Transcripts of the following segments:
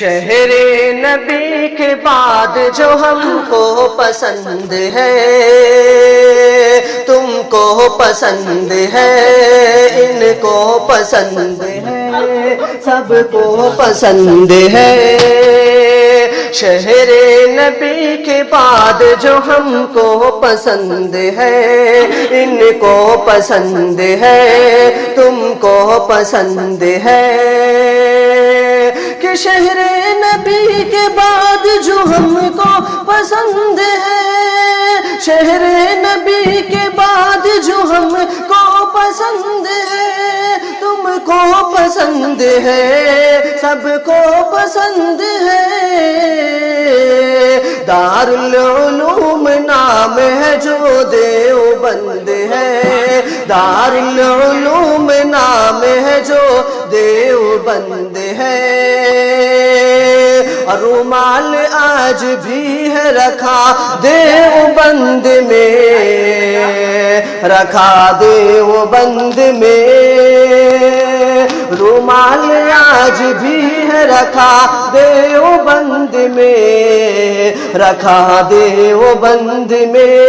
شہر نبی کے بعد جو ہم کو پسند ہے، تم کو پسند ہے، ان کو پسند ہے، سب کو پسند ہے۔ شہر نبی کے بعد جو ہم کو پسند ہے، ان کو پسند ہے، تم کو پسند ہے۔ کہ شہر نبی کے بعد جو ہم کو پسند ہے، شہر نبی کے بعد جو ہم کو پسند ہے، تم کو پسند ہے، سب کو پسند ہے۔ دارالعلوم نام ہے جو دیوبند ہے، دارالعلوم نام ہے جو دیوبند ہے۔ اور رومال آج بھی ہے رکھا دیوبند میں، رکھا دیوبند میں، رومال آج بھی ہے رکھا دیوبند میں، رکھا دیوبند میں۔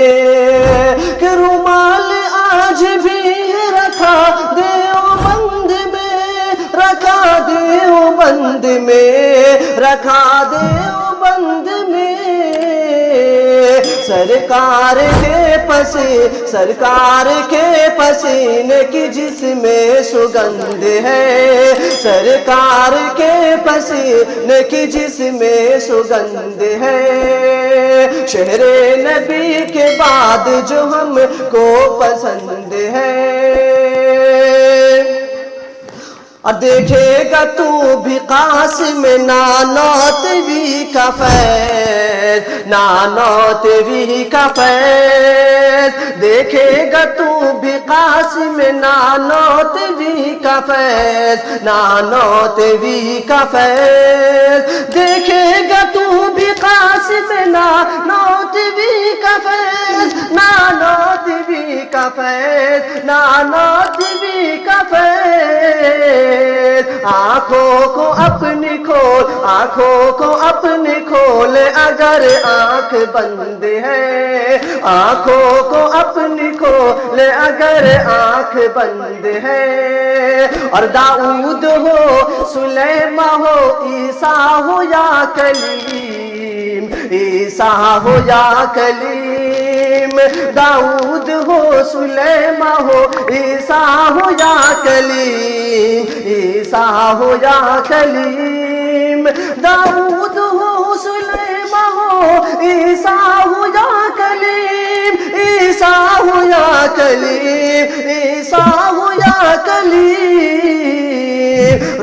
کہ رومال آج بھی ہے رکھا دیوبند میں، رکھا دیوبند میں، رکھا دیوبند میں۔ سرکار کے پسینے کی جس میں سگندھ ہے، سرکار کے پسینے کی جس میں سگندھ ہے۔ شہر نبی کے بعد جو ہم کو پسند ہے۔ اور دیکھے گا تو بھی قاسم نانوتوی کا فیض، نانوتوی کا فیض، دیکھے گا تو بھی قاسم نانوتوی کا فیض، نانوتوی کا فیض، دیکھے گا تو بھی قاسم نانوتوی کا فیض، نانوتوی کا فیض، نانوتوی کا فیض۔ آنکھوں کو اپنی کھول، آنکھوں کو اپنی کھول اگر آنکھ بند ہے، آنکھوں کو اپنی کھول اگر آنکھ بند ہے۔ اور داؤد ہو، سلیمان ہو، عیسیٰ ہو یا کلیم، عیسیٰ ہو یا کلیم، داؤد ہو، سلیمان ہو، عیسیٰ ہو یا کلیم، عیسیٰ ہو یا کلیم، داؤد ہو، سلیمان ہو، عیسیٰ ہو یا کلیم، عیسیٰ ہو یا کلیم، عیسیٰ ہو یا کلیم۔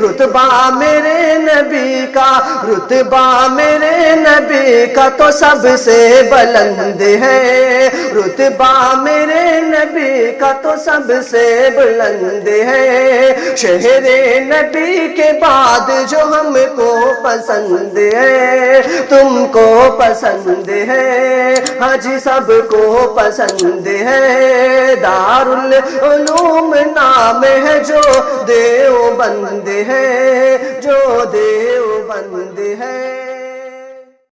رتبہ میرے نبی کا، رتبہ میرے نبی کا تو سب سے بلند ہے، رتبہ میرے نبی کا تو سب سے بلند ہے۔ شہر نبی کے بعد جو ہم کو پسند ہے، تم کو پسند ہے، ہاں جی سب کو پسند ہے۔ دارالعلوم نام ہے جو دیوبند ہے، جو دیوبند ہے۔